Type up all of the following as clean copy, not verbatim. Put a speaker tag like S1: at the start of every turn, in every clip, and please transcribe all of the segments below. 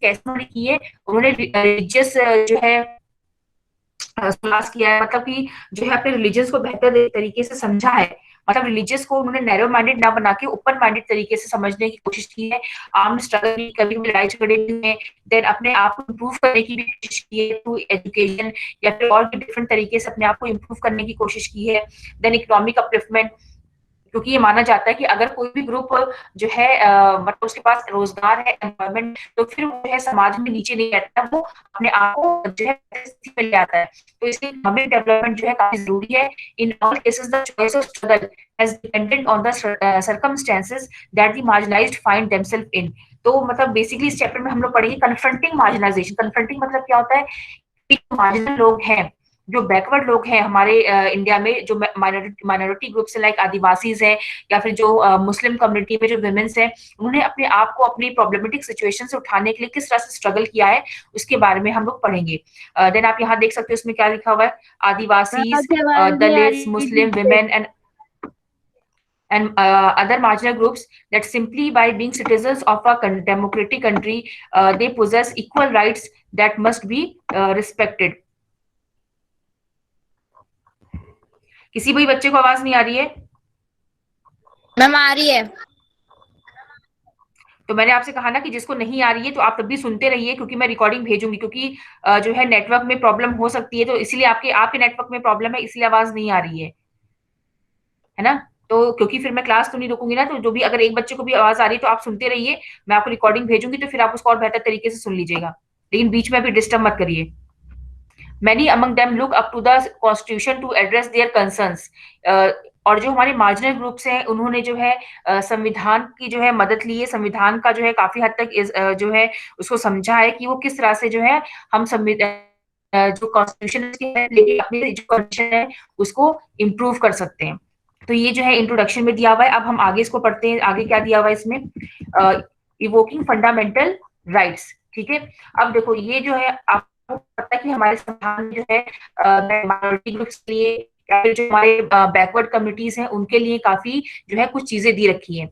S1: कैसे उन्होंने की है, उन्होंने रिलीजियस जो है क्लास किया है, मतलब कि जो है अपने रिलीजन को बेहतर तरीके से समझा है। मतलब रिलीजियस को उन्होंने नैरो माइंडेड ना बना के ओपन माइंडेड तरीके से समझने की कोशिश की है। आर्म स्ट्रगल भी, कभी भी लड़ाई झगड़े भी हैं, देन अपने आप को इम्प्रूव करने की भी कोशिश की है थ्रू एजुकेशन, या फिर और भी डिफरेंट तरीके से अपने आप को इम्प्रूव करने की कोशिश की है। देन इकोनॉमिक अपलिफ्टमेंट, क्योंकि ये माना जाता है कि अगर कोई भी ग्रुप जो है मतलब उसके पास रोजगार है, एम्प्लॉयमेंट, तो फिर वो जो है समाज में नीचे नहीं रहता, वो अपने आप को जो है स्थिति में ले आता है। तो इसलिए इकोनॉमिक डेवलपमेंट जो है काफी जरूरी है। In all cases the choice of struggle has dependent on the circumstances that the marginalised find themselves in. तो मतलब बेसिकली इस चैप्टर में हम लोग पढ़ेंगे कन्फ्रंटिंग मार्जिनाइजेशन। कन्फ्रंटिंग मतलब क्या होता है कि मार्जिनल लोग हैं, जो बैकवर्ड लोग हैं हमारे इंडिया में, जो माइनॉरिटी ग्रुप्स हैं, लाइक आदिवासीज हैं, या फिर जो मुस्लिम कम्युनिटी में जो वुमेन्स हैं, उन्होंने अपने आप को अपनी प्रॉब्लमेटिक सिचुएशन से उठाने के लिए किस तरह से स्ट्रगल किया है, उसके बारे में हम लोग पढ़ेंगे। देन आप यहाँ देख सकते हो इसमें क्या लिखा हुआ है, आदिवासीज,
S2: आपकी आवाज नहीं आ
S1: दलित्स,
S2: रही
S1: मुस्लिम
S2: ठीक से।
S1: women and other marginal groups, that simply by being citizens of a democratic country, they possess equal rights that must be respected. किसी भी बच्चे को आवाज नहीं आ रही है?
S2: मैम आ रही है।
S1: तो मैंने आपसे कहा ना कि जिसको नहीं आ रही है तो आप तब भी सुनते रहिए, क्योंकि मैं रिकॉर्डिंग भेजूंगी, क्योंकि जो है नेटवर्क में प्रॉब्लम हो सकती है, तो इसलिए आपके आपके नेटवर्क में प्रॉब्लम है, इसलिए आवाज नहीं आ रही है ना? तो क्योंकि फिर मैं क्लास तो नहीं रोकूंगी ना, तो जो भी अगर एक बच्चे को भी आवाज आ रही है तो आप सुनते रहिए, मैं आपको रिकॉर्डिंग भेजूंगी, तो फिर आप उसको और बेहतर तरीके से सुन लीजिएगा, लेकिन बीच में भी डिस्टर्ब मत करिए। Many among them look up to the constitution to address their concerns. और जो हमारे मार्जिनल ग्रुप्स हैं, उन्होंने जो है संविधान की जो है मदद ली है, संविधान का जो है काफी हद तक जो है उसको समझा है कि वो किस तरह से जो है हम जो कॉन्स्टिट्यूशन है लेके अपनी जो कंडीशन है उसको इम्प्रूव कर सकते हैं। तो ये जो है इंट्रोडक्शन में दिया हुआ है। अब हम आगे इसको पढ़ते हैं, आगे क्या दिया हुआ है इसमें, इवोकिंग फंडामेंटल राइट्स। ठीक है, अब देखो ये जो है आपको पता है कि हमारे संविधान में जो है माइनॉरिटी ग्रुप्स के लिए या फिर जो हमारे बैकवर्ड कम्युनिटीज हैं उनके लिए काफी जो है कुछ चीजें दी रखी हैं।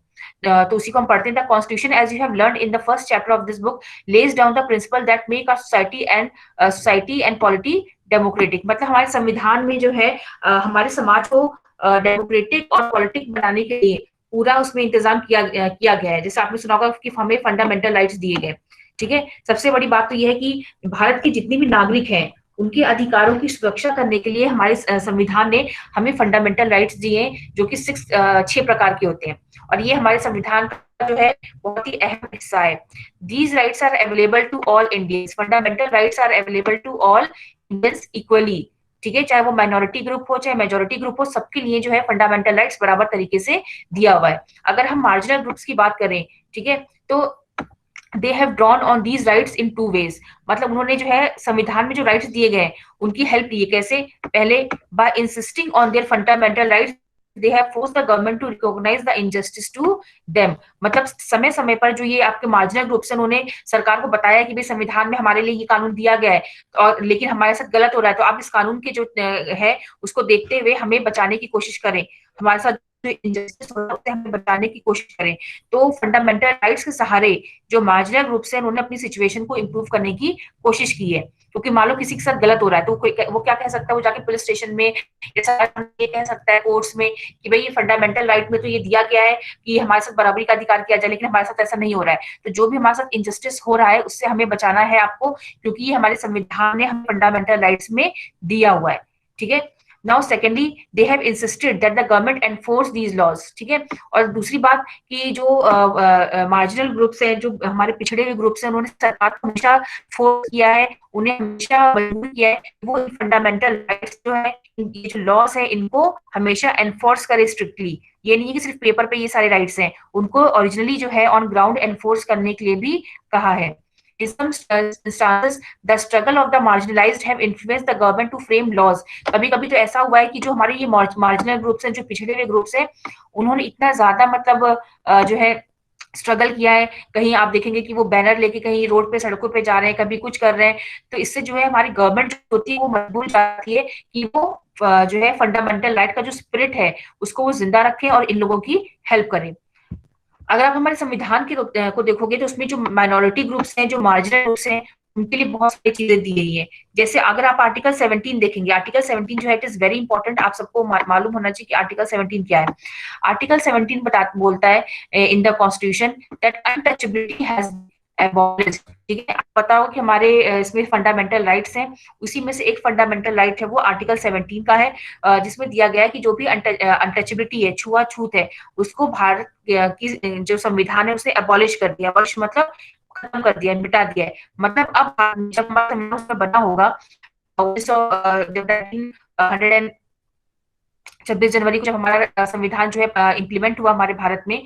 S1: तो उसी को हम पढ़ते हैं। The constitution as you have learn in the first chapter of this book lays down the principle that make a society and polity democratic. मतलब हमारे संविधान में जो है हमारे समाज को डेमोक्रेटिक और पॉलिटिक बनाने के लिए पूरा उसमें इंतजाम किया गया है। जैसे आपने सुना होगा कि हमें फंडामेंटल राइट्स दिए गए। ठीक है, सबसे बड़ी बात तो यह है कि भारत के जितने भी नागरिक हैं उनके अधिकारों की सुरक्षा करने के लिए हमारे संविधान ने हमें फंडामेंटल राइट्स दिए हैं, जो कि 6 प्रकार के होते हैं, और ये हमारे संविधान का जो है बहुत ही अहम हिस्सा है। These rights are available to all Indians. Fundamental rights are available to all Indians equally. ठीक है, चाहे वो माइनॉरिटी ग्रुप हो चाहे मेजोरिटी ग्रुप हो, सबके लिए जो है फंडामेंटल राइट्स बराबर तरीके से दिया हुआ है। अगर हम मार्जिनल ग्रुप्स की बात करें, ठीक है, तो they have drawn on these rights in 2 ways. मतलब उन्होंने जो है संविधान में जो राइट्स दिए गए उनकी हेल्प ली है। कैसे? पहले, by insisting on their fundamental rights they have force the government to recognise the injustice to them. मतलब समय समय पर जो ये आपके मार्जिनल ग्रुप्स हैं उन्होंने सरकार को बताया कि भाई संविधान में हमारे लिए ये कानून दिया गया है, और लेकिन हमारे साथ गलत हो रहा है, तो आप इस कानून के जो है उसको देखते हुए हमें बचाने की कोशिश करें, हमारे साथ जो इनजस्टिस हो रहा है हमें बचाने की कोशिश करें। तो फंडामेंटल राइट्स के सहारे जो मार्जिनल ग्रुप से उन्होंने अपनी सिचुएशन को इम्प्रूव करने की कोशिश की है। क्योंकि मान लो किसी के साथ गलत हो रहा है तो वो क्या कह सकता है, वो जाके पुलिस स्टेशन में ये कह सकता है कोर्ट्स में कि भाई ये फंडामेंटल राइट में तो ये दिया गया है कि हमारे साथ बराबरी का अधिकार किया जाए, लेकिन हमारे साथ ऐसा नहीं हो रहा है। तो जो भी हमारे साथ इनजस्टिस हो रहा है उससे हमें बचाना है आपको, क्योंकि ये हमारे संविधान ने हमें फंडामेंटल राइट्स में दिया हुआ है। ठीक है, now secondly they have insisted that the government enforce these laws. ठीक है, और दूसरी बात कि जो मार्जिनल ग्रुप्स हैं, जो हमारे पिछड़े हुए ग्रुप्स हैं, उन्होंने सरकार को हमेशा फोर्स किया है, उन्हें हमेशा मजबूर किया है वो फंडामेंटल राइट्स जो है, ये जो लॉस है इनको हमेशा एनफोर्स करे स्ट्रिक्टली। ये नहीं है कि सिर्फ पेपर पे ये सारे राइट्स हैं, उनको ओरिजिनली जो है ऑन ग्राउंड एनफोर्स करने के लिए भी कहा है। In some instances, the struggle of the marginalized have influenced the government to frame laws. कभी कभी तो ऐसा हुआ है कि जो हमारे ये मार्जिनल ग्रुप्स हैं, जो पिछड़े हुए ग्रुप्स हैं, उन्होंने इतना ज्यादा मतलब जो है स्ट्रगल किया है। कहीं आप देखेंगे कि वो बैनर लेके कहीं रोड पे सड़कों पे जा रहे हैं, कभी कुछ कर रहे हैं, तो इससे जो है हमारी गवर्नमेंट जो होती है वो मजबूर जाती है कि वो जो है फंडामेंटल राइट का जो स्पिरिट है उसको वो जिंदा रखें और इन लोगों की हेल्प करें। अगर आप हमारे संविधान को देखोगे तो उसमें जो माइनॉरिटी ग्रुप्स हैं, जो मार्जिनल ग्रुप्स हैं, उनके लिए बहुत सारी चीजें दी गई है। जैसे अगर आप आर्टिकल 17 देखेंगे, आर्टिकल 17 जो है इट इज वेरी इंपॉर्टेंट, आप सबको मालूम होना चाहिए कि आर्टिकल 17 क्या है। आर्टिकल 17 बोलता है इन the constitution that untouchability has abolished. ठीक है, आपको पता होगा कि हमारे इसमें फंडामेंटल राइट्स हैं, उसी में से एक फंडामेंटल राइट है वो आर्टिकल 17 का है, जिसमें दिया गया है कि जो भी अनटचेबिलिटी है, छुआछूत है, उसको भारत की जो संविधान है उसने अबॉलिश कर दिया। अबॉलिश मतलब खत्म कर दिया, मिटा दिया है। मतलब अब जब हमारा संविधान उसमें बना होगा 1900 26 जनवरी को, जब हमारा संविधान जो है इम्प्लीमेंट हुआ हमारे भारत में,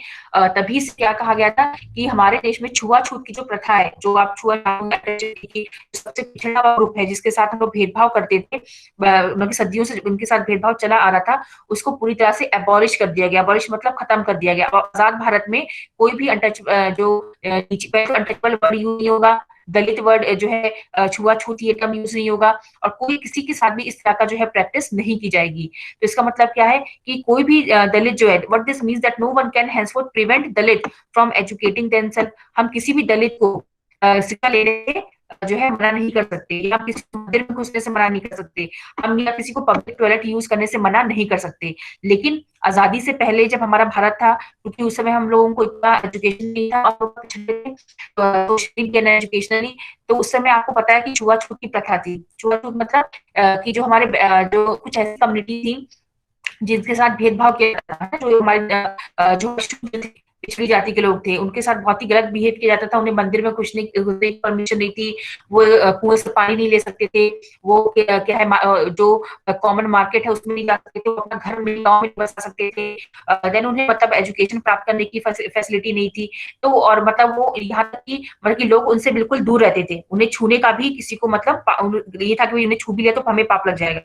S1: तभी से क्या कहा गया था कि हमारे देश में छुआछूत की जो प्रथा है, जो आप की सबसे पिछड़ा हुआ ग्रुप है जिसके साथ हम लोग भेदभाव करते थे, उनकी सदियों से उनके साथ भेदभाव चला आ रहा था, उसको पूरी तरह से एबॉलिश कर दिया गया। एबॉलिश मतलब खत्म कर दिया गया। अब आजाद भारत में कोई भी अनटचेबल वर्ड यूज नहीं होगा, दलित वर्ड जो है छुआछूत ये टर्म यूज नहीं होगा, और कोई किसी के साथ भी इस तरह का जो है प्रैक्टिस नहीं की जाएगी। तो इसका मतलब क्या है कि कोई भी दलित जो है, what this means that no one can henceforth prevent Dalit from educating themselves. हम किसी भी दलित को शिक्षा लेने से जो है मना नहीं कर सकते, या किसी मंदिर में घुसने से मना नहीं कर सकते, हम या किसी को पब्लिक टॉयलेट यूज करने से मना नहीं कर सकते। लेकिन आजादी से पहले जब हमारा भारत था, क्योंकि उस समय हम लोगों को इतना एजुकेशन नहीं था और एजुकेशनली, तो उस समय आपको पता है कि छुआछूत की प्रथा थी। छुआछूत मतलब कि जो हमारे जो कुछ ऐसी कम्युनिटी थी जिनके साथ भेदभाव किया जाता था, जो हमारे जो पिछड़ी जाति के लोग थे, उनके साथ बहुत ही गलत बिहेव किया जाता था। उन्हें मंदिर में घुसने घुसने की परमिशन नहीं थी, वो कुएं से पानी नहीं ले सकते थे, वो क्या है जो कॉमन मार्केट है उसमें नहीं जा सकते थे, वो अपना घर में गाँव में बसा सकते थे। देन उन्हें मतलब एजुकेशन प्राप्त करने की फैसिलिटी नहीं थी। तो और मतलब वो यहाँ तक कि मतलब कि लोग उनसे बिल्कुल दूर रहते थे, उन्हें छूने का भी किसी को मतलब ये था कि उन्हें छू भी लिया तो हमें पाप लग जाएगा।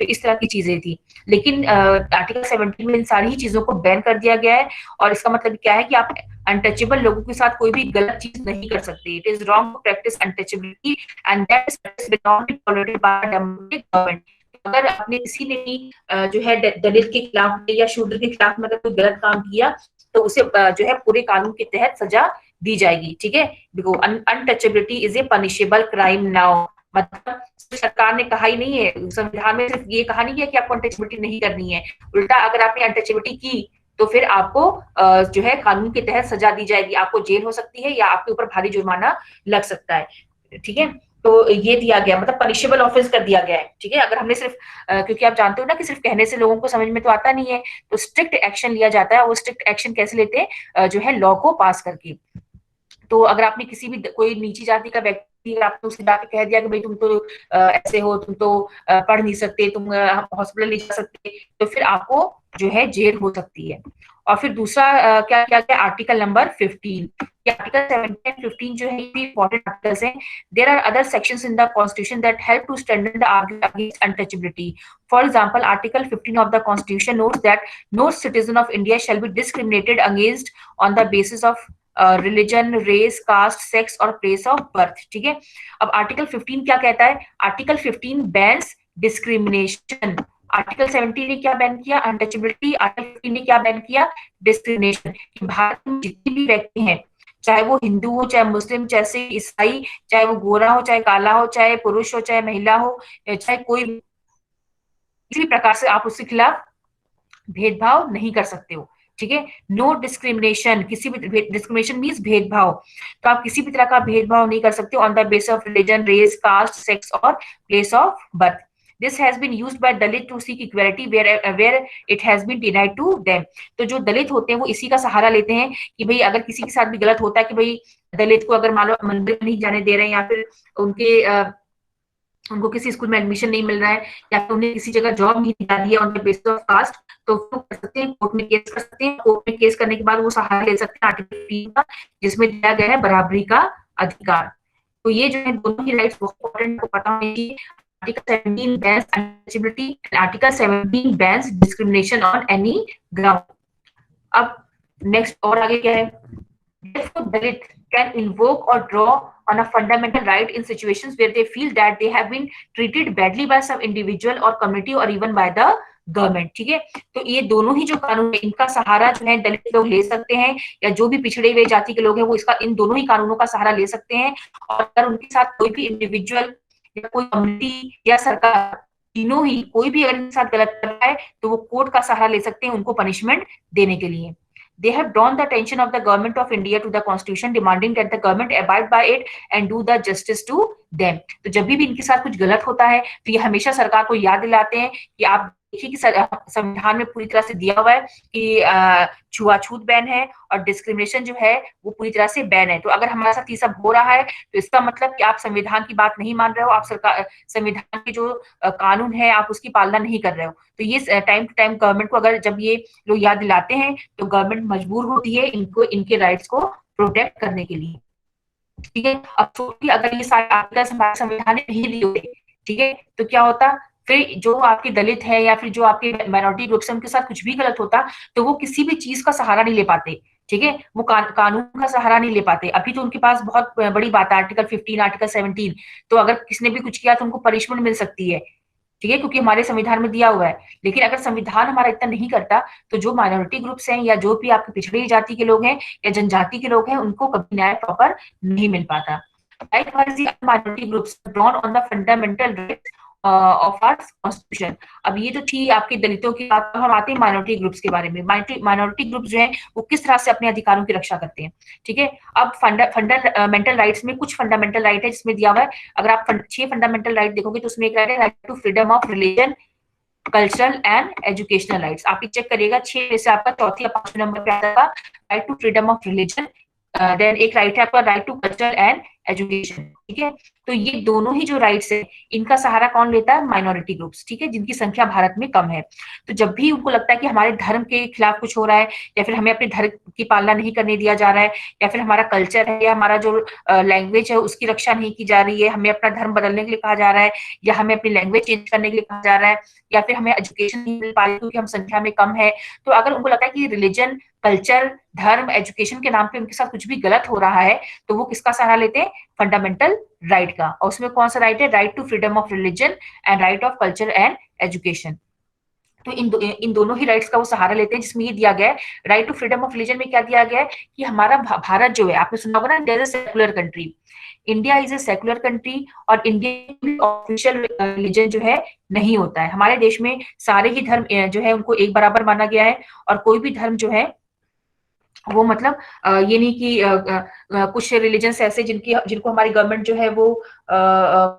S1: तो इस तरह की चीजें थी। लेकिन आर्टिकल 17 में इन सारी ही चीजों को बैन कर दिया गया है, और इसका मतलब क्या है कि आप अनटचेबल लोगों के साथ कोई भी गलत चीज नहीं कर सकते। It is wrong to practise untouchability and that is not be tolerated by democratic government. अगर आपने किसी ने भी जो है दलित के खिलाफ या शूद्र के खिलाफ में अगर कोई गलत काम किया, तो उसे जो है पूरे कानून के तहत सजा दी जाएगी। ठीक है, देखो untouchability is a punishable crime now. मतलब सरकार ने कहा ही नहीं है, संविधान में सिर्फ ये कहा नहीं है कि आपको अनटचेबिलिटी नहीं करनी है, उल्टा अगर आपने अनटचेबिलिटी की तो फिर आपको जो है कानून के तहत सजा दी जाएगी, आपको जेल हो सकती है या आपके ऊपर भारी जुर्माना लग सकता है। ठीक है, तो ये दिया गया, मतलब पनिशेबल ऑफेंस कर दिया गया है। ठीक है, अगर हमने सिर्फ क्योंकि आप जानते हो ना कि सिर्फ कहने से लोगों को समझ में तो आता नहीं है, तो स्ट्रिक्ट एक्शन लिया जाता है। वो स्ट्रिक्ट एक्शन कैसे लेते हैं, जो है लॉ को पास करके। तो अगर आपने किसी भी कोई नीची जाति का व्यक्ति, आपने उससे जाके कह दिया कि भाई तुम तो ऐसे हो, तुम तो पढ़ नहीं सकते, तुम हॉस्पिटल नहीं जा सकते, तो फिर आपको जो है जेल हो सकती है। और फिर दूसरा क्या क्या क्या आर्टिकल नंबर 15, आर्टिकल 17 एंड 15 जो है ये इंपॉर्टेंट आर्टिकल्स हैं। There are other sections in the constitution that help to strengthen the argument against untouchability. For example, article 15 of the constitution notes that no citizen of India shall be discriminated against on the basis of religion, race, caste, sex और place of birth. ठीक है, अब article 15 क्या कहता है? Article 15 bans discrimination. Article 17 ने क्या ban किया? अनटचेबिलिटी। आर्टिकल 15 ने क्या बैन किया? डिस्क्रिमिनेशन। भारत में जितने भी व्यक्ति हैं, चाहे वो हिंदू हो, चाहे मुस्लिम, चाहे ईसाई, चाहे वो गोरा हो, चाहे काला हो, चाहे पुरुष हो, चाहे महिला हो, चाहे कोई किसी भी प्रकार से आप उसके खिलाफ भेदभाव नहीं कर सकते हो। ठीक है, नो डिस्क्रिमिनेशन, किसी भी डिस्क्रिमिनेशन मीन्स भेदभाव, तो आप किसी भी तरह का भेदभाव नहीं कर सकते on the base of religion, race, caste, sex और place of birth. This has been used by Dalit to seek equality where it has been denied to them. तो जो दलित होते हैं वो इसी का सहारा लेते हैं कि भाई अगर किसी के साथ भी गलत होता है कि भाई दलित को अगर मान लो मंदिर में नहीं जाने दे रहे हैं, या फिर उनके उनको किसी स्कूल में एडमिशन नहीं मिल रहा है, या फिर उन्हें किसी जगह जॉब नहीं दिला दी है on the basis of caste, तो वो कर सकते हैं, कोर्ट में केस कर सकते हैं। कोर्ट में केस करने के बाद वो सहारा ले सकते हैं आर्टिकल 3 का, जिसमें दिया गया है बराबरी का अधिकार। तो ये जो है दोनों ही राइट्स बहुत इंपॉर्टेंट को पता होनी चाहिए। Article 17 bans untouchability and article 17 bans discrimination on any ground. अब नेक्स्ट और आगे क्या है? Therefore, Dalit can invoke or draw on a fundamental right in situations where they feel that they have been treated badly by some individual or community or even by the government. ठीक है, तो ये दोनों ही जो कानून है इनका सहारा जो है दलित लोग ले सकते हैं, या जो भी पिछड़े हुए जाति के लोग हैं वो इसका इन दोनों ही कानूनों का सहारा ले सकते हैं। और अगर उनके साथ कोई भी इंडिविजुअल या कोई कम्युनिटी या सरकार, तीनों ही कोई भी अगर इनके साथ गलत कर रहा है तो वो कोर्ट का सहारा ले सकते हैं उनको पनिशमेंट देने के लिए। They have drawn the attention of the government of India to the constitution, demanding that the government abide by it and do the justice to them। तो जब भी इनके साथ कुछ गलत होता है तो ये हमेशा सरकार को याद दिलाते हैं कि आप देखिए कि संविधान में पूरी तरह से दिया हुआ है कि छुआछूत बैन है और डिस्क्रिमिनेशन जो है वो पूरी तरह से बैन है। तो अगर हमारे साथ ये सब हो रहा है तो इसका मतलब कि आप संविधान की बात नहीं मान रहे हो, आप सरकार संविधान के जो कानून है आप उसकी पालना नहीं कर रहे हो। तो ये टाइम टू टाइम गवर्नमेंट को अगर जब ये लोग याद दिलाते हैं तो गवर्नमेंट मजबूर होती है इनको इनके राइट्स को प्रोटेक्ट करने के लिए। ठीक है, अब सोचिए अगर ये सारे आर्टिकल्स हमारे संविधान ने नहीं दिए होते, ठीक है, तो क्या होता, फिर जो आपके दलित है या फिर जो आपके माइनॉरिटी ग्रुप्स है उनके साथ कुछ भी गलत होता तो वो किसी भी चीज का सहारा नहीं ले पाते। ठीक है, वो कानून का सहारा नहीं ले पाते। अभी तो उनके पास बहुत बड़ी बात है आर्टिकल 15, आर्टिकल 17, तो अगर किसने भी कुछ किया तो उनको पनिशमेंट मिल सकती है। ठीक है, क्योंकि हमारे संविधान में दिया हुआ है। लेकिन अगर संविधान हमारा इतना नहीं करता तो जो माइनॉरिटी ग्रुप्स हैं या जो भी आपके पिछड़ी जाति के लोग हैं या जनजाति के लोग हैं उनको कभी न्याय प्रॉपर नहीं मिल पाता। Likewise, the minority groups are drawn on the fundamental rights of our constitution। अब ये तो थी आपके दलितों की बात, हम आते हैं माइनॉरिटी ग्रुप्स के बारे में। माइनॉरिटी ग्रुप्स जो है वो किस तरह से अपने अधिकारों की रक्षा करते हैं। ठीक है, अब फंडामेंटल राइट्स में कुछ फंडामेंटल राइट है जिसमें दिया हुआ है, अगर आप 6 फंडामेंटल राइट देखोगे तो उसमें एक राइट है right to freedom of religion, cultural and educational rights. आप ये चेक करिएगा 6 में से आपका चौथी या 5वें नंबर पे आता है right to freedom of religion. Then एक राइट है आपका right to culture and education. ठीक है, तो ये दोनों ही जो राइट्स है इनका सहारा कौन लेता है, माइनॉरिटी ग्रुप्स। ठीक है, जिनकी संख्या भारत में कम है। तो जब भी उनको लगता है कि हमारे धर्म के खिलाफ कुछ हो रहा है या फिर हमें अपने धर्म की पालना नहीं करने दिया जा रहा है या फिर हमारा कल्चर है या हमारा जो लैंग्वेज है उसकी रक्षा नहीं की जा रही है, हमें अपना धर्म बदलने के लिए कहा जा रहा है या हमें अपनी लैंग्वेज चेंज करने के लिए कहा जा रहा है या फिर हमें एजुकेशन नहीं मिल पा रही क्योंकि हम संख्या में कम है, तो अगर उनको लगता है कि रिलीजन, कल्चर, धर्म, एजुकेशन के नाम पे उनके साथ कुछ भी गलत हो रहा है तो वो किसका सहारा लेते हैं, फंडामेंटल राइट का। और उसमें कौन सा राइट है, right to freedom of religion and right of culture and education. तो इन दोनों ही राइट्स का वो सहारा लेते हैं, जिसमें ये दिया गया है right to freedom of religion में क्या दिया गया है कि हमारा भारत जो है, आपने सुना होगा ना, India is a secular country, India is a secular country, और इंडिया में ऑफिशियल रिलीजन जो है नहीं होता है। हमारे देश में सारे ही धर्म जो है उनको एक बराबर माना गया है, और कोई भी धर्म जो है वो मतलब ये नहीं कि कुछ रिलीजन्स ऐसे जिनको हमारी गवर्नमेंट जो है वो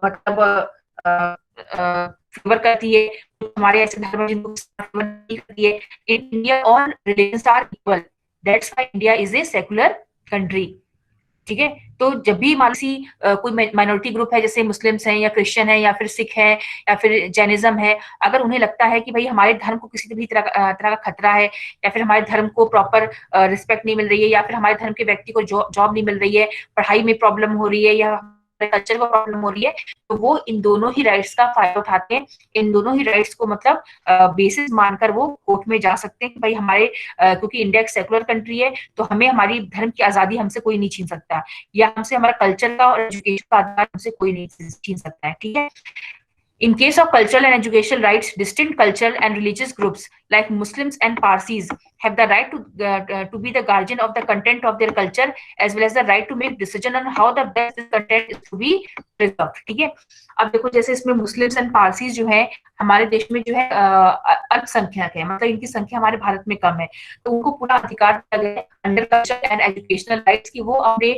S1: मतलब फेवर करती है, हमारे ऐसे धर्म जिनको फेवर नहीं करती है। In India all religions are equal, that's why India is a secular country. ठीक है, तो जब भी मान सी कोई माइनॉरिटी ग्रुप है जैसे मुस्लिम्स हैं या क्रिश्चियन है या फिर सिख है या फिर जैनिज्म है, अगर उन्हें लगता है कि भाई हमारे धर्म को किसी भी तरह का खतरा है या फिर हमारे धर्म को प्रॉपर रिस्पेक्ट नहीं मिल रही है या फिर हमारे धर्म के व्यक्ति को जॉब नहीं मिल रही है, पढ़ाई में प्रॉब्लम हो रही है या कल्चर को प्रॉब्लम हो रही है, तो वो इन दोनों ही राइट्स का फायदा उठाते हैं। इन दोनों ही राइट्स को मतलब बेसिस मानकर वो कोर्ट में जा सकते हैं कि भाई हमारे क्योंकि इंडिया एक सेकुलर कंट्री है तो हमें हमारी धर्म की आजादी हमसे कोई नहीं छीन सकता, या हमसे हमारा कल्चर का और एजुकेशन का आधार हमसे कोई नहीं छीन सकता है। ठीक है, In case of cultural and educational rights, distinct cultural and religious groups like Muslims and Parsis have the right to be the guardian of the content of their culture as well as the right to make decision on how the best content is to be preserved। ठीक है, अब देखो जैसे इसमें Muslims and Parsis जो है हमारे देश में जो है अल्पसंख्यक है, मतलब इनकी संख्या हमारे भारत में कम है, तो उनको पूरा अधिकार दिया गया है under culture and educational rights की वो अपने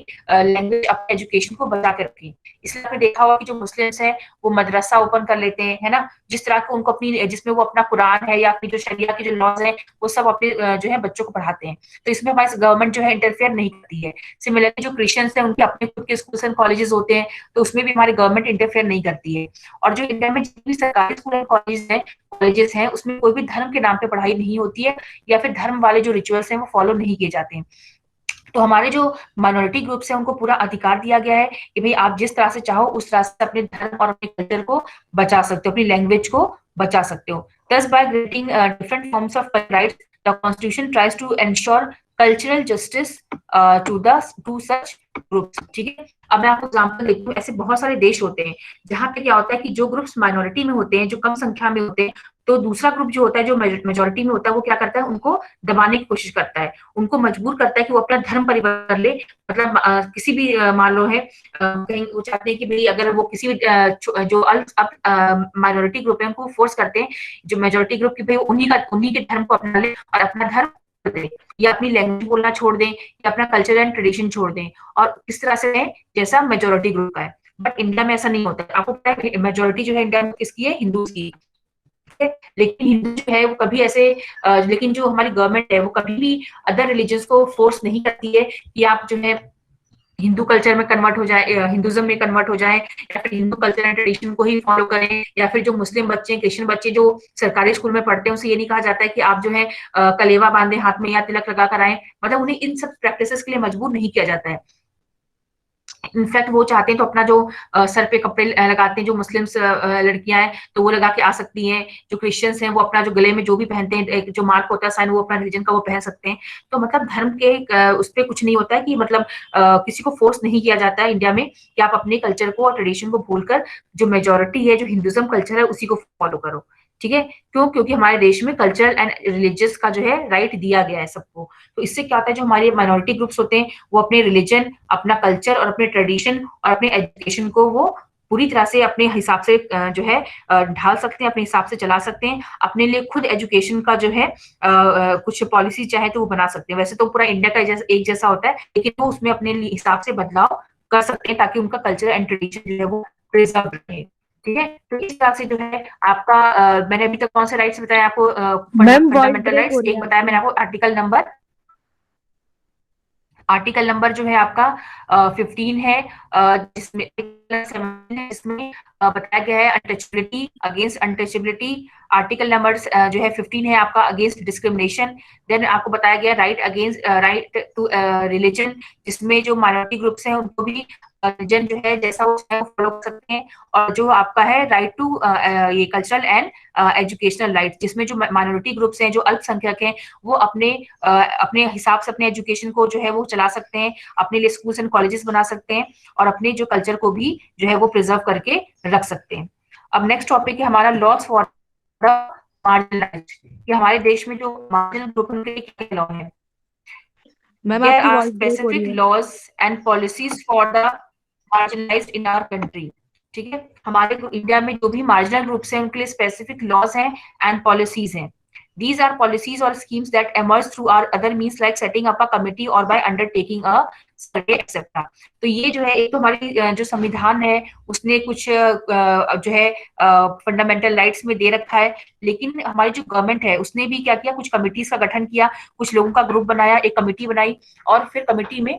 S1: लैंग्वेज, अपने एजुकेशन को बचा के रखें। इसलिए आपने देखा होगा कि जो मुस्लिम्स हैं वो मदरसा ओपन कर लेते हैं, है ना, जिस तरह के उनको अपनी जिसमें वो अपना कुरान है या अपनी जो शरिया के जो लॉज है वो सब अपने जो है बच्चों को पढ़ाते हैं, तो इसमें हमारी गवर्नमेंट जो है इंटरफेयर नहीं करती है। सिमिलरली जो क्रिश्चियंस हैं उनके अपने खुद के स्कूल्स एंड कॉलेजेस होते हैं, तो उसमें भी हमारी गवर्नमेंट इंटरफेयर नहीं करती है। और जो इंडिया में जितनी भी सरकारी स्कूल एंड कॉलेजेस हैं उसमें कोई भी धर्म के नाम पे पढ़ाई नहीं होती है या फिर धर्म वाले जो रिचुअल्स हैं वो फॉलो नहीं किए जाते हैं। तो हमारे जो माइनॉरिटी ग्रुप्स हैं उनको पूरा अधिकार दिया गया है कि भाई आप जिस तरह से चाहो उस तरह से अपने धर्म और अपने कल्चर को बचा सकते हो, अपनी लैंग्वेज को बचा सकते हो। Thus, by creating different forms of rights, the Constitution tries to ensure cultural justice to such groups। ठीक है, अब मैं आपको एग्जांपल देती हूँ। ऐसे बहुत सारे देश होते हैं जहाँ पे क्या होता है कि जो ग्रुप्स माइनॉरिटी में होते हैं, जो कम संख्या में होते हैं, तो दूसरा ग्रुप जो होता है, जो मेजोरिटी में होता है, वो क्या करता है, उनको दबाने की कोशिश करता है, उनको मजबूर करता है कि वो अपना धर्म परिवर्तन कर ले। मतलब किसी भी मान लो है कहीं वो चाहते हैं कि भाई अगर वो किसी भी जो माइनॉरिटी ग्रुप है उनको फोर्स करते हैं, जो मेजोरिटी ग्रुप की भाई उन्हीं के धर्म को अपना ले और अपना धर्म छोड़ दें, या अपनी लैंग्वेज बोलना छोड़ दें, या अपना कल्चर एंड ट्रेडिशन छोड़ दें, और इस तरह से है जैसा मेजोरिटी ग्रुप का है। बट इंडिया में ऐसा नहीं होता है। आपको पता है मेजोरिटी जो है इंडिया में किसकी है, हिंदू की है। लेकिन हिंदू जो है वो कभी ऐसे लेकिन जो हमारी गवर्नमेंट है वो कभी भी अदर रिलीजन्स को फोर्स नहीं करती है कि आप जो है हिंदू कल्चर में कन्वर्ट हो जाए, हिंदुज्म में कन्वर्ट हो जाए, या फिर हिंदू कल्चर एंड ट्रेडिशन को ही फॉलो करें, या फिर जो मुस्लिम बच्चे क्रिश्चियन बच्चे जो सरकारी स्कूल में पढ़ते हैं उनसे ये नहीं कहा जाता है कि आप जो है कलेवा बांधे हाथ में या तिलक लगा कर आए। मतलब उन्हें इन सब प्रैक्टिसेस के लिए मजबूर नहीं किया जाता है। इनफैक्ट वो चाहते हैं तो अपना जो सर पे कपड़े लगाते हैं, जो मुस्लिम्स लड़कियां हैं तो वो लगा के आ सकती हैं, जो क्रिश्चियंस हैं वो अपना जो गले में जो भी पहनते हैं एक जो मार्क होता है साइन, वो अपना रिलीजन का वो पहन सकते हैं। तो मतलब धर्म के उस पर कुछ नहीं होता है कि मतलब किसी को फोर्स नहीं किया जाता है इंडिया में कि आप अपने कल्चर को और ट्रेडिशन को भूलकर जो मेजोरिटी है, जो हिंदुज्म कल्चर है, उसी को फॉलो करो। ठीक है, क्यों? क्योंकि हमारे देश में कल्चरल एंड रिलीजियस का जो है राइट दिया गया है सबको। तो इससे क्या होता है, जो हमारे माइनॉरिटी ग्रुप्स होते हैं वो अपने रिलीजन, अपना कल्चर और अपने ट्रेडिशन और अपने एजुकेशन को वो पूरी तरह से अपने हिसाब से जो है ढाल सकते हैं, अपने हिसाब से चला सकते हैं। अपने लिए खुद एजुकेशन का जो है कुछ पॉलिसी चाहे तो वो बना सकते हैं। वैसे तो पूरा इंडिया का एक जैसा होता है, लेकिन वो उसमें अपने हिसाब से बदलाव कर सकते हैं ताकि उनका कल्चर एंड ट्रेडिशन जो है वो प्रिजर्व रहे। ठीक है, तो इस तरह से जो है आपका मैंने अभी तक कौन से राइट्स बताए आपको,
S2: मैम वॉइस
S1: फंडामेंटल
S2: ब्रेक हो
S1: राइट्स
S2: रही
S1: एक
S2: है
S1: बताया मैंने
S2: आपकी।
S1: आपको, आर्टिकल नंबर जो है आपका 15 है, जिसमें 7 है, जिसमें बताया गया है untouchability, against untouchability. Article number जो है 15 है आपका अगेंस्ट डिस्क्रिमिनेशन। देन आपको बताया गया right against right to religion, जिसमें जो माइनॉरिटी ग्रुप्स हैं उनको भी रिलीजन जो है जैसा वो फॉलो कर सकते हैं। और जो आपका है राइट टू ये कल्चरल एंड एजुकेशनल राइट, जिसमें जो माइनॉरिटी ग्रुप्स हैं, जो अल्पसंख्यक हैं, वो अपने हिसाब से अपने एजुकेशन को जो है वो चला सकते हैं, अपने लिए स्कूल्स एंड कॉलेजेस बना सकते हैं, और अपने जो कल्चर को भी जो है वो प्रिजर्व करके रख सकते हैं। अब नेक्स्ट टॉपिक है हमारा लॉस फॉर द मार्जिनलाइज्ड, कि हमारे देश में जो मार्जिनल ग्रुप उनके लिए क्या लॉ है।
S2: मैम
S1: There
S2: आपकी
S1: are
S2: वॉइस ब्रेक हो रही
S1: specific
S2: है।
S1: laws and policies for the marginalized in our country। ठीक है, हमारे इंडिया में जो भी मार्जिनल ग्रुप्स हैं उनके लिए स्पेसिफिक लॉज हैं एंड पॉलिसीज हैं। These are policies or schemes that emerge through our other means like setting up a committee or by undertaking a survey etc। तो ये जो है एक तो हमारी जो संविधान है उसने कुछ जो है फंडामेंटल राइट्स में दे रखा है, लेकिन हमारी जो गवर्नमेंट है उसने भी क्या किया, कुछ कमिटीज का गठन किया, कुछ लोगों का ग्रुप बनाया, एक कमिटी बनाई, और फिर कमिटी में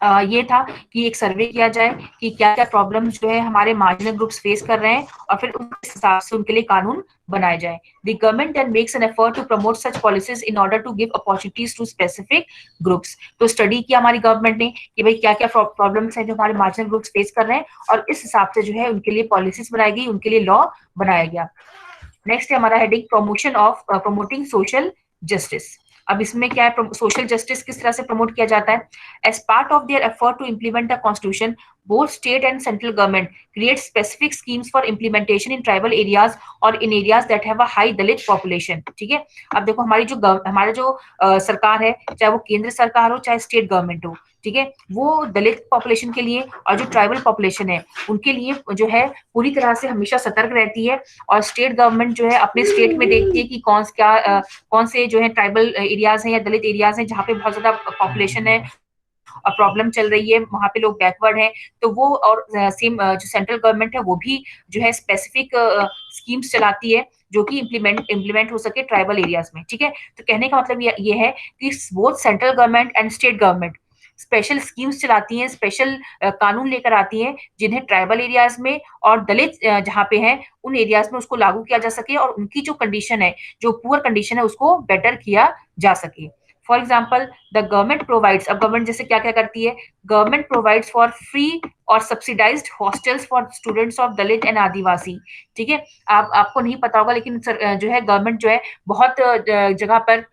S1: ये था कि एक सर्वे किया जाए कि क्या क्या प्रॉब्लम्स जो है हमारे मार्जिनल ग्रुप्स फेस कर रहे हैं, और फिर उस हिसाब से उनके लिए कानून बनाए जाए। The government then makes an effort to promote such policies in order to give opportunities to specific groups. तो स्टडी किया हमारी गवर्नमेंट ने कि भाई क्या क्या प्रॉब्लम्स हैं जो हमारे मार्जिनल ग्रुप्स फेस कर रहे हैं, और इस हिसाब से जो है उनके लिए पॉलिसीज बनाई गई, उनके लिए लॉ बनाया गया। नेक्स्ट है हमारा heading promotion of promoting social justice. अब इसमें क्या है, सोशल जस्टिस किस तरह से प्रमोट किया जाता है। As part of their effort to implement the constitution, both state and central government create specific schemes for implementation in tribal areas और in areas that have a high Dalit population. ठीक है, अब देखो हमारा जो सरकार है, चाहे वो केंद्र सरकार हो चाहे स्टेट गवर्नमेंट हो, ठीक है, वो दलित पॉपुलेशन के लिए और जो ट्राइबल पॉपुलेशन है उनके लिए जो है पूरी तरह से हमेशा सतर्क रहती है। और स्टेट गवर्नमेंट जो है अपने स्टेट में देखती है कि कौन से जो है ट्राइबल एरियाज हैं या दलित एरियाज हैं जहाँ पे बहुत ज्यादा पॉपुलेशन है और प्रॉब्लम चल रही है, वहां पे लोग बैकवर्ड हैं, तो वो और सेम जो सेंट्रल गवर्नमेंट है वो भी जो है स्पेसिफिक स्कीम्स चलाती है जो कि इम्प्लीमेंट हो सके ट्राइबल एरियाज में। ठीक है, तो कहने का मतलब ये है कि both central government and state government special schemes चलाती हैं, स्पेशल कानून लेकर आती हैं जिन्हें ट्राइबल एरियाज में और दलित जहाँ पे हैं उन एरियाज में उसको लागू किया जा सके, और उनकी जो कंडीशन है, जो पुअर कंडीशन है, उसको बेटर किया जा सके। For example the government provides, अब गवर्नमेंट जैसे क्या क्या करती है, गवर्नमेंट प्रोवाइड्स फॉर फ्री और subsidised hostels for students of Dalit and Adivasi. ठीक है, आपको नहीं पता होगा लेकिन जो है गवर्नमेंट जो है बहुत जगह पर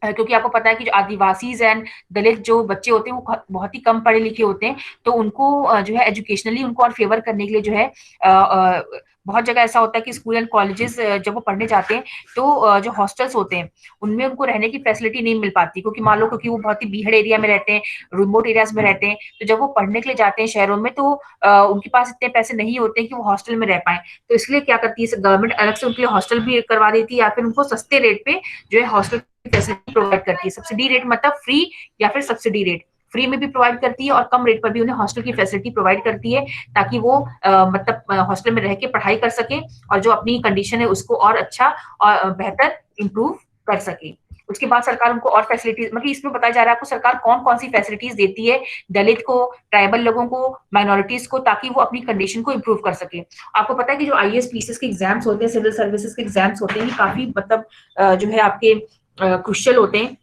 S1: क्योंकि आपको पता है कि जो आदिवासीज एंड दलित जो बच्चे होते हैं वो बहुत ही कम पढ़े लिखे होते हैं, तो उनको जो है एजुकेशनली उनको और फेवर करने के लिए जो है बहुत जगह ऐसा होता है कि स्कूल एंड कॉलेजेस जब वो पढ़ने जाते हैं तो जो हॉस्टल्स होते हैं उनमें उनको रहने की फैसिलिटी नहीं मिल पाती, क्योंकि मान लो क्योंकि वो बहुत ही बीहड़ एरिया में रहते हैं, रिमोट एरियाज में रहते हैं, तो जब वो पढ़ने के लिए जाते हैं शहरों में तो उनके पास इतने पैसे नहीं होते हैं कि वो हॉस्टल में रह पाए। तो इसलिए क्या करती है गवर्नमेंट, अलग से उनके लिए हॉस्टल भी करवा देती है या फिर उनको सस्ते रेट पे जो है हॉस्टल की फैसिलिटी प्रोवाइड करती है। सब्सिडी रेट मतलब फ्री या फिर सब्सिडी रेट, फ्री में भी प्रोवाइड करती है और कम रेट पर भी उन्हें हॉस्टल की फैसिलिटी प्रोवाइड करती है, ताकि वो मतलब हॉस्टल में रह के पढ़ाई कर सके और जो अपनी कंडीशन है उसको और अच्छा और बेहतर इम्प्रूव कर सके। उसके बाद सरकार उनको और फैसिलिटीज, मतलब इसमें बताया जा रहा है आपको सरकार कौन कौन सी फैसिलिटीज देती है दलित को, ट्राइबल लोगों को, माइनॉरिटीज को, ताकि वो अपनी कंडीशन को इम्प्रूव कर सके। आपको पता है कि जो आईएएस पीसीएस के एग्जाम्स होते हैं, सिविल सर्विसेज के एग्जाम्स होते हैं, ये काफी मतलब जो है आपके क्रुशियल होते हैं।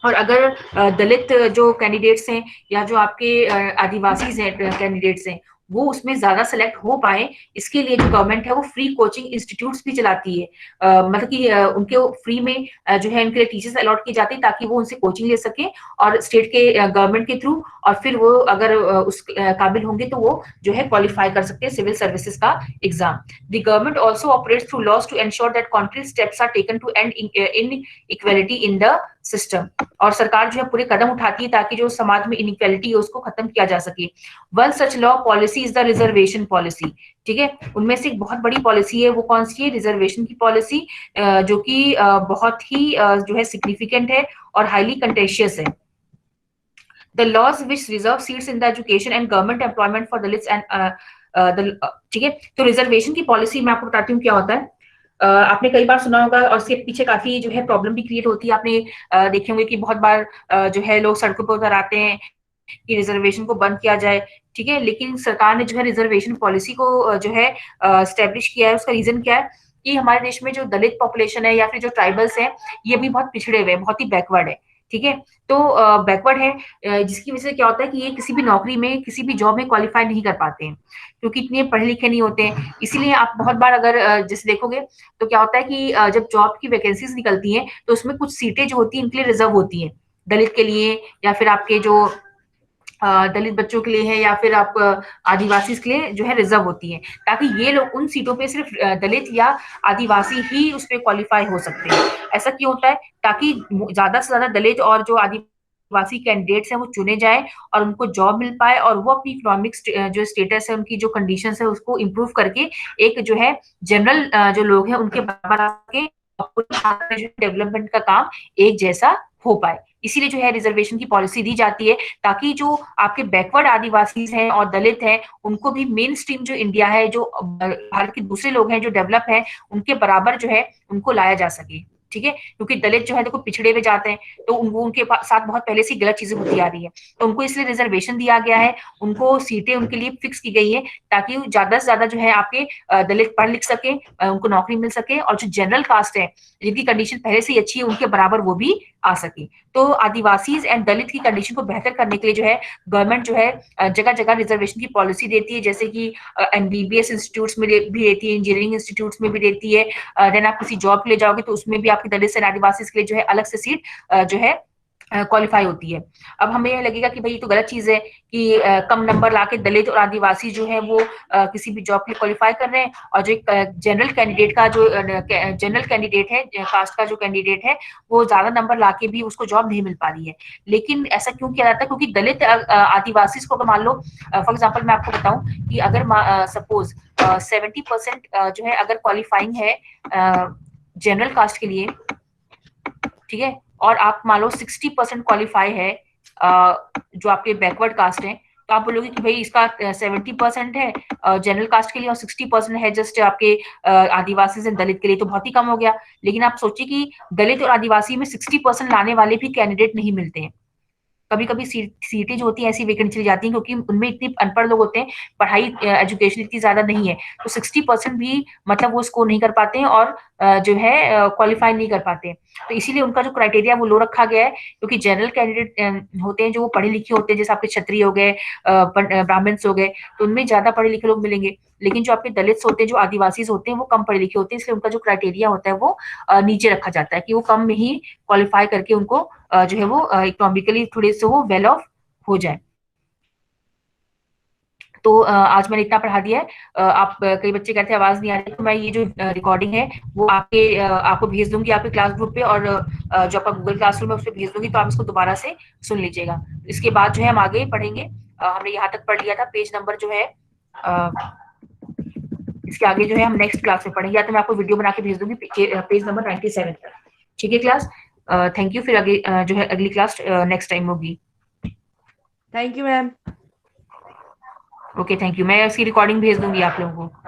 S1: और अगर दलित जो कैंडिडेट्स हैं या जो आपके आदिवासी कैंडिडेट्स हैं वो उसमें ज्यादा सेलेक्ट हो पाए, इसके लिए जो गवर्नमेंट है वो फ्री कोचिंग इंस्टीट्यूट्स भी चलाती है। मतलब कि उनके फ्री में जो है उनके लिए टीचर्स अलॉट की जाती है ताकि वो उनसे कोचिंग ले सके और स्टेट के गवर्नमेंट के थ्रू, और फिर वो अगर उस काबिल होंगे तो वो जो है क्वालिफाई कर सकते हैं सिविल सर्विसेज का exam. The government also operates through laws to ensure that concrete steps are taken to end inequality in the system. और सरकार जो है पूरे कदम उठाती है ताकि जो समाज में इनइक्वालिटी है उसको खत्म किया जा सके। One such law policy is the reservation policy. ठीक है, उनमें से एक बहुत बड़ी पॉलिसी है, वो कौन सी है? रिजर्वेशन की पॉलिसी, जो कि बहुत ही जो है सिग्निफिकेंट है और हाईली कंटेशियस है। The laws which reserve seats in the education and government employment for Dalits and ठीक है, तो रिजर्वेशन की पॉलिसी मैं आपको बताती हूँ क्या होता है। आपने कई बार सुना होगा और इसके पीछे काफी जो है प्रॉब्लम भी क्रिएट होती है। आपने देखे होंगे कि बहुत बार जो है लोग सड़कों पर उतर आते हैं कि रिजर्वेशन को बंद किया जाए। ठीक है, लेकिन सरकार ने जो है रिजर्वेशन पॉलिसी को जो है स्टेब्लिश किया है। उसका रीजन क्या है कि हमारे देश में जो दलित पॉपुलेशन है या फिर जो ट्राइबल्स है ये भी बहुत पिछड़े हुए हैं, बहुत ही बैकवर्ड है। ठीक है, तो बैकवर्ड है जिसकी वजह से क्या होता है कि ये किसी भी नौकरी में, किसी भी जॉब में क्वालिफाई नहीं कर पाते हैं क्योंकि इतने पढ़े लिखे नहीं होते हैं। इसीलिए आप बहुत बार अगर जैसे देखोगे तो क्या होता है कि जब जॉब की वैकेंसीज निकलती हैं तो उसमें कुछ सीटें जो होती हैं इनके लिए रिजर्व होती हैं, दलित के लिए या फिर आपके जो दलित बच्चों के लिए है या फिर आप आदिवासी के लिए जो है रिजर्व होती है, ताकि ये लोग उन सीटों पे सिर्फ दलित या आदिवासी ही उस पे क्वालिफाई हो सकते हैं। ऐसा क्यों होता है? ताकि ज्यादा से ज्यादा दलित और जो आदिवासी कैंडिडेट्स हैं वो चुने जाए और उनको जॉब मिल पाए और वो अपनी इकोनॉमिक जो स्टेटस है, उनकी जो कंडीशन है उसको इम्प्रूव करके एक जो है जनरल जो लोग हैं उनके बराबर आके डेवलपमेंट का काम एक जैसा हो पाए। इसीलिए जो है रिजर्वेशन की पॉलिसी दी जाती है ताकि जो आपके बैकवर्ड आदिवासी हैं और दलित हैं उनको भी मेन स्ट्रीम जो इंडिया है, जो भारत के दूसरे लोग हैं जो डेवलप है उनके बराबर जो है उनको लाया जा सके। ठीक है, क्योंकि दलित जो है देखो पिछड़े हुए जाते हैं तो उनके साथ बहुत पहले से गलत चीजें होती आ रही है, तो उनको इसलिए रिजर्वेशन दिया गया है, उनको सीटें उनके लिए फिक्स की गई है ताकि ज्यादा से ज्यादा जो है आपके दलित पढ़ लिख सके, उनको नौकरी मिल सके और जो जनरल कास्ट है जिनकी कंडीशन पहले से ही अच्छी है उनके बराबर वो भी आ सके। तो आदिवासीज एंड दलित की कंडीशन को बेहतर करने के लिए जो है गवर्नमेंट जो है जगह जगह रिजर्वेशन की पॉलिसी देती है, जैसे कि एमबीबीएस इंस्टीट्यूट्स में भी देती है, इंजीनियरिंग इंस्टीट्यूट्स में भी देती है। देन आप किसी जॉब के लिए जाओगे तो उसमें भी आपके दलित एंड आदिवासी के लिए जो है अलग से सीट जो है क्वालिफाई होती है। अब हमें यह लगेगा कि भाई ये तो गलत चीज है कि कम नंबर लाके दलित और आदिवासी जो है वो किसी भी जॉब के लिए क्वालिफाई कर रहे हैं और जो एक जनरल कैंडिडेट का जो जनरल कैंडिडेट है, कास्ट का जो कैंडिडेट है वो ज्यादा नंबर लाके भी उसको जॉब नहीं मिल पा रही है। लेकिन ऐसा क्यों किया जाता है? क्योंकि दलित आदिवासी को अगर मान लो फॉर एग्जाम्पल मैं आपको बताऊं कि अगर सपोज 70% जो है अगर क्वालिफाइंग है जनरल कास्ट के लिए, ठीक है, और आप मान लो 60% क्वालिफाई है जो आपके बैकवर्ड कास्ट है, तो आप बोलोगे कि भाई इसका 70% है जनरल कास्ट के लिए और 60% है जस्ट आपके आदिवासी से दलित के लिए, तो बहुत ही कम हो गया। लेकिन आप सोचिए कि दलित और आदिवासी में 60% लाने वाले भी कैंडिडेट नहीं मिलते हैं। कभी कभी सीटें जो होती हैं ऐसी वेकेंट चली जाती हैं क्योंकि उनमें इतने अनपढ़ लोग होते हैं, पढ़ाई एजुकेशन इतनी ज्यादा नहीं है, तो 60% भी मतलब वो स्कोर नहीं कर पाते हैं और जो है क्वालिफाई नहीं कर पाते हैं। तो इसीलिए उनका जो क्राइटेरिया वो लो रखा गया है, क्योंकि जनरल कैंडिडेट होते हैं जो वो पढ़े लिखे होते हैं, जैसे आपके क्षत्रिय हो गए, ब्राह्मण्स हो गए, तो उनमें ज्यादा पढ़े लिखे लोग मिलेंगे। लेकिन जो आपके दलित होते हैं, जो आदिवासी होते हैं वो कम पढ़े लिखे होते हैं, इसलिए उनका जो क्राइटेरिया होता है वो नीचे रखा जाता है कि वो कम में ही क्वालिफाई करके उनको जो है वो इकोनॉमिकली थोड़े से वो वेल ऑफ हो जाए। तो आज मैंने इतना पढ़ा दिया है। आप कई बच्चे कहते हैं आवाज नहीं आ रही, तो मैं ये जो रिकॉर्डिंग है वो आपको भेज दूंगी आपके क्लास ग्रुप पे, और जो आपका गूगल क्लासरूम है उस पर भेज दूंगी, तो आप इसको दोबारा से सुन लीजिएगा। इसके बाद जो है हम आगे पढ़ेंगे। हमने यहाँ तक पढ़ लिया था, पेज नंबर जो है इसके आगे जो है हम नेक्स्ट क्लास में पढ़ेंगे, या तो मैं आपको वीडियो बना के भेज दूंगी पेज नंबर 97 तक। ठीक है क्लास, थैंक यू। फिर आगे जो है अगली क्लास नेक्स्ट टाइम होगी।
S2: Thank you ma'am.
S1: Okay, thank you. मैं इसकी रिकॉर्डिंग भेज दूंगी आप लोगों को।